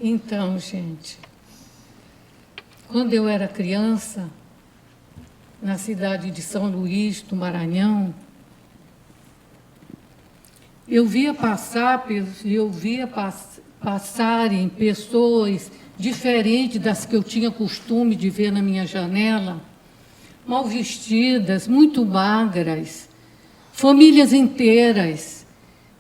Então, gente, quando eu era criança, na cidade de São Luís, do Maranhão, eu via passarem pessoas diferentes das que eu tinha costume de ver na minha janela, mal vestidas, muito magras, famílias inteiras.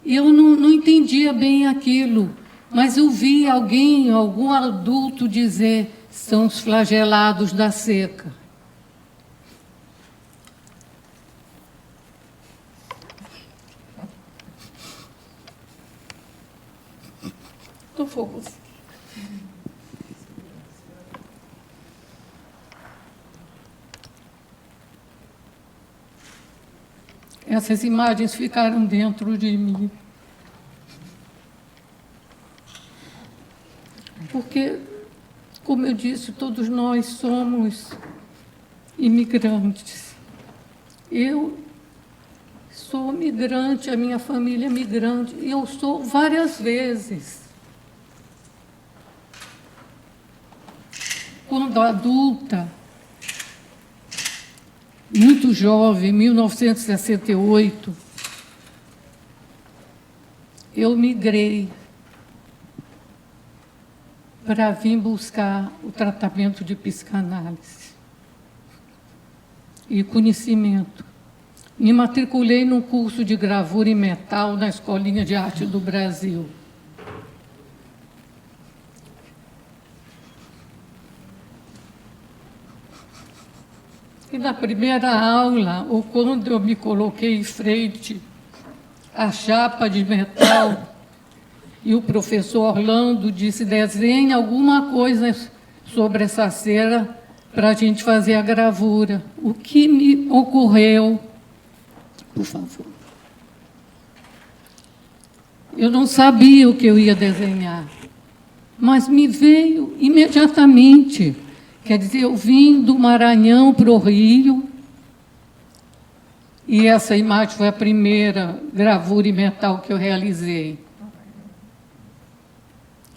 Eu não entendia bem aquilo, mas eu vi algum adulto dizer: são os flagelados da seca. Não vou conseguir. Essas imagens ficaram dentro de mim. Porque, como eu disse, todos nós somos imigrantes. Eu sou migrante, a minha família é migrante, e eu sou várias vezes. Quando adulta, muito jovem, em 1968, eu migrei para vir buscar o tratamento de psicanálise e conhecimento. Me matriculei num curso de gravura em metal na Escolinha de Arte do Brasil. E na primeira aula, ou quando eu me coloquei em frente à chapa de metal, e o professor Orlando disse: desenhe alguma coisa sobre essa cera para a gente fazer a gravura. O que me ocorreu, por favor? Eu não sabia o que eu ia desenhar, mas me veio imediatamente. Quer dizer, eu vim do Maranhão para o Rio, e essa imagem foi a primeira gravura em metal que eu realizei.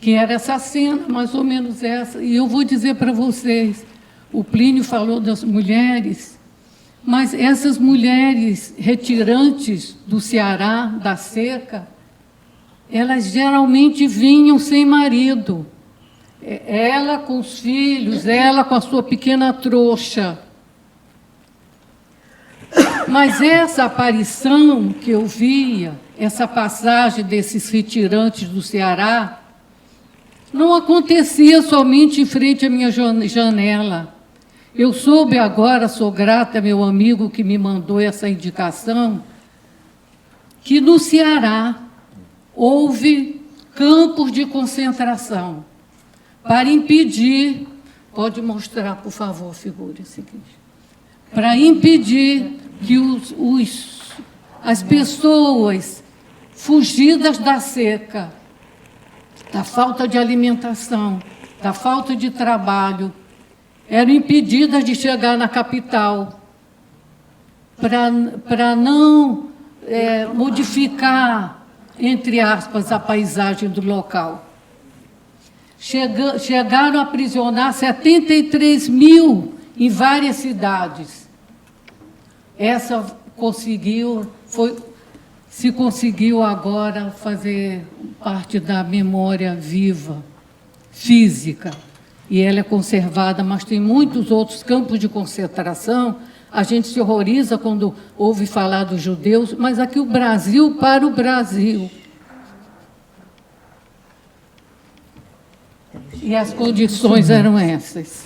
Que era essa cena, mais ou menos essa. E eu vou dizer para vocês, o Plínio falou das mulheres, mas essas mulheres retirantes do Ceará, da seca, elas geralmente vinham sem marido. Ela com os filhos, ela com a sua pequena trouxa. Mas essa aparição que eu via, essa passagem desses retirantes do Ceará, não acontecia somente em frente à minha janela. Eu soube agora, sou grata ao meu amigo que me mandou essa indicação, que no Ceará houve campos de concentração para impedir, pode mostrar, por favor, a figura seguinte, para impedir que as pessoas fugidas da seca, da falta de alimentação, da falta de trabalho, eram impedidas de chegar na capital, para não modificar, entre aspas, a paisagem do local. Chegaram a aprisionar 73 mil em várias cidades. Essa se conseguiu agora fazer parte da memória viva, física, e ela é conservada, mas tem muitos outros campos de concentração. A gente se horroriza quando ouve falar dos judeus, mas aqui o Brasil para o Brasil. E as condições eram essas.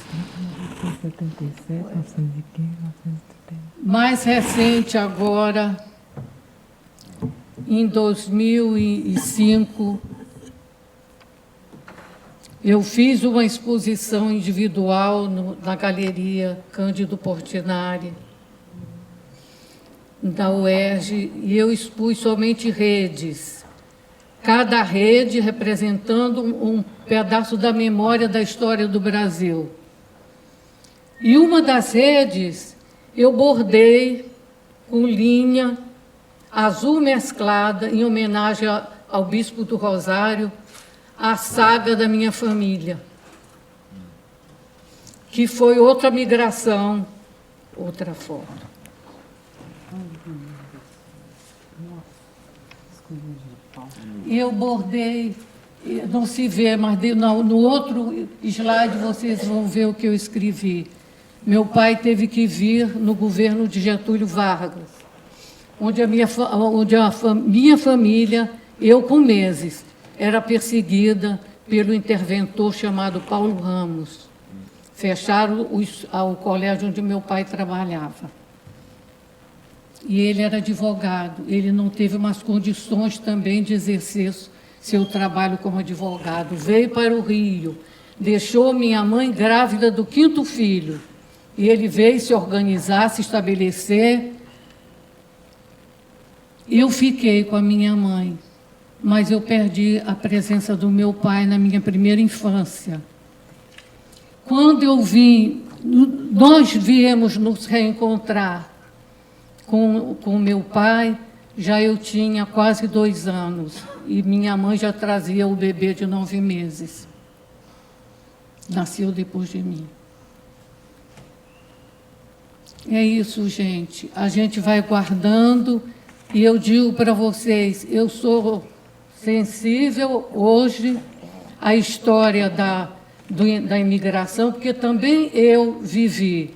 Mais recente agora, em 2005, eu fiz uma exposição individual na Galeria Cândido Portinari, da UERJ, e eu expus somente redes, cada rede representando um pedaço da memória da história do Brasil. E uma das redes eu bordei com linha azul mesclada, em homenagem ao Bispo do Rosário, a saga da minha família, que foi outra migração, outra foto. Eu bordei, não se vê, mas no outro slide vocês vão ver o que eu escrevi. Meu pai teve que vir no governo de Getúlio Vargas, onde a minha família, eu com meses, era perseguida pelo interventor chamado Paulo Ramos. Fecharam o colégio onde meu pai trabalhava. E ele era advogado, ele não teve mais condições também de exercer seu trabalho como advogado. Veio para o Rio, deixou minha mãe grávida do 5º filho. E ele veio se organizar, se estabelecer. Eu fiquei com a minha mãe, mas eu perdi a presença do meu pai na minha primeira infância. Quando eu vim, nós viemos nos reencontrar com meu pai, já eu tinha quase 2 anos, e minha mãe já trazia o bebê de 9 meses. Nasceu depois de mim. É isso, gente. A gente vai guardando, e eu digo para vocês, eu sou sensível hoje à história da imigração, porque também eu vivi.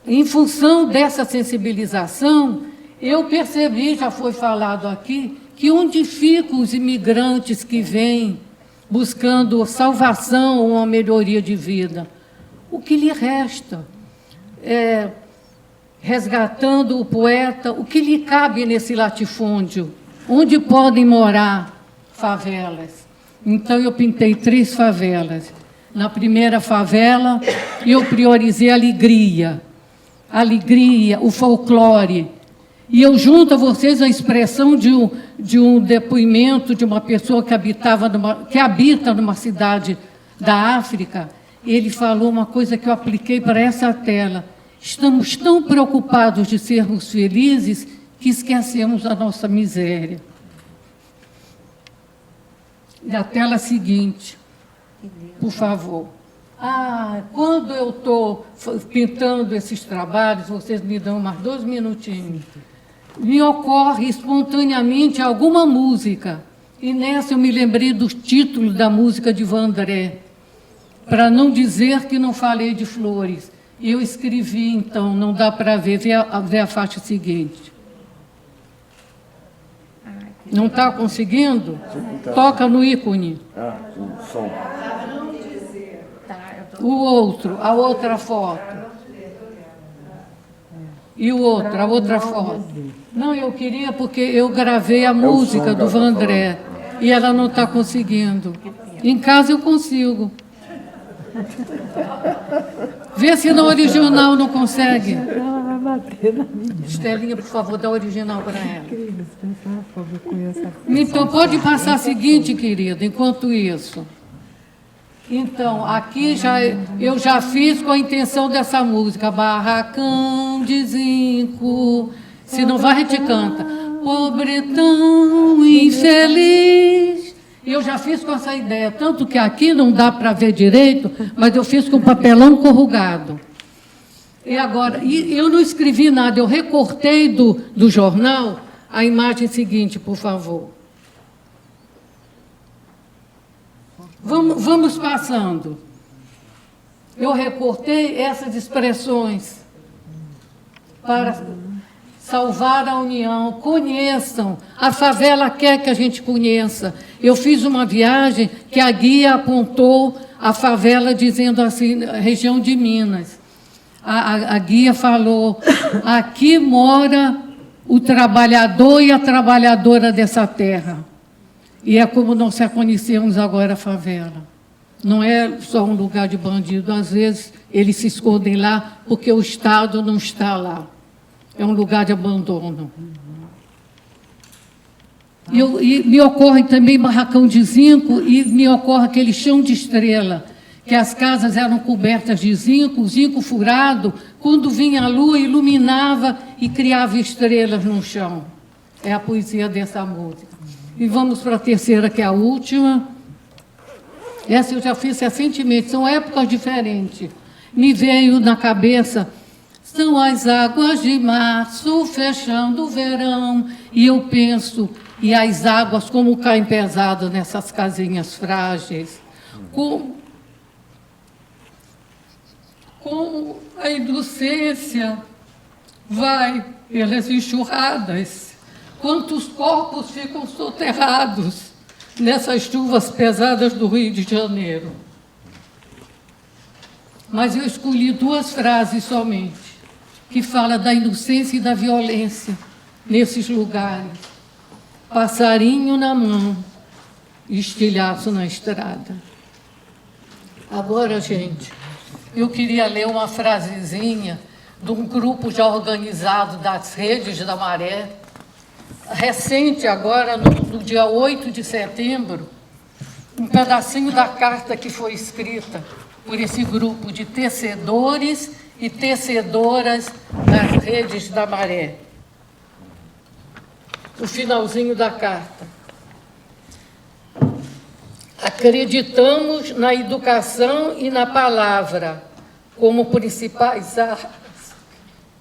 Em função dessa sensibilização, eu percebi, já foi falado aqui, que onde ficam os imigrantes que vêm buscando salvação ou uma melhoria de vida? O que lhe resta? Resgatando o poeta, o que lhe cabe nesse latifúndio? Onde podem morar favelas? Então, eu pintei 3 favelas. Na primeira favela, eu priorizei a alegria, o folclore. E eu junto a vocês a expressão de um depoimento de uma pessoa que habita numa cidade da África. Ele falou uma coisa que eu apliquei para essa tela. Estamos tão preocupados de sermos felizes que esquecemos a nossa miséria. E a tela seguinte, por favor. Quando eu estou pintando esses trabalhos, vocês me dão mais 2 minutinhos, me ocorre espontaneamente alguma música. E nessa eu me lembrei do título da música de Vandré, para não dizer que não falei de flores. Eu escrevi, então, não dá para ver, vê a faixa seguinte. Não está conseguindo? Toca no ícone. O som. O outro, a outra foto. E o outro, a outra foto. Não, eu queria porque eu gravei a música do Vandré e ela não está conseguindo. Em casa eu consigo. Vê se na original não consegue. Ela vai bater na minha. Estelinha, por favor, dá a original para ela. Então, pode passar a seguinte, querida, enquanto isso. Então, aqui eu já fiz com a intenção dessa música. Barracão de zinco. Se não vai, a gente canta. Pobretão infeliz. Eu já fiz com essa ideia, tanto que aqui não dá para ver direito, mas eu fiz com papelão corrugado. E agora, eu não escrevi nada, eu recortei do jornal a imagem seguinte, por favor. Vamos passando. Eu recortei essas expressões para salvar a união. Conheçam, a favela quer que a gente conheça. Eu fiz uma viagem que a guia apontou a favela dizendo assim, região de Minas. A guia falou, aqui mora o trabalhador e a trabalhadora dessa terra. E é como nós já conhecemos agora a favela. Não é só um lugar de bandido. Às vezes, eles se escondem lá porque o Estado não está lá. É um lugar de abandono. E me ocorre também barracão de zinco e me ocorre aquele chão de estrela, que as casas eram cobertas de zinco, zinco furado, quando vinha a lua, iluminava e criava estrelas no chão. É a poesia dessa música. E vamos para a terceira, que é a última. Essa eu já fiz recentemente, são épocas diferentes. Me veio na cabeça, são as águas de março fechando o verão. E eu penso, e as águas como caem pesadas nessas casinhas frágeis. Como a inocência vai pelas enxurradas. Quantos corpos ficam soterrados nessas chuvas pesadas do Rio de Janeiro. Mas eu escolhi 2 frases somente, que falam da inocência e da violência nesses lugares. Passarinho na mão, estilhaço na estrada. Agora, gente, eu queria ler uma frasezinha de um grupo já organizado das Redes da Maré, recente agora, no dia 8 de setembro, um pedacinho da carta que foi escrita por esse grupo de tecedores e tecedoras das Redes da Maré. O finalzinho da carta. Acreditamos na educação e na palavra como principais armas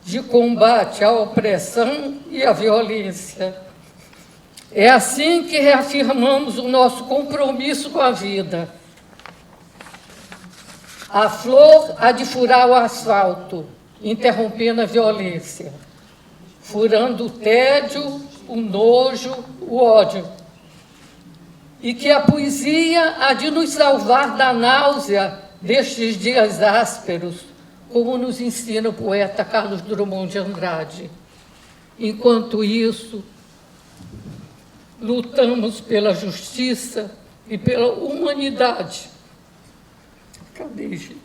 de combate à opressão e à violência. É assim que reafirmamos o nosso compromisso com a vida. A flor há de furar o asfalto, interrompendo a violência, furando o tédio, o nojo, o ódio. E que a poesia há de nos salvar da náusea destes dias ásperos, como nos ensina o poeta Carlos Drummond de Andrade. Enquanto isso, lutamos pela justiça e pela humanidade. Cadê, gente?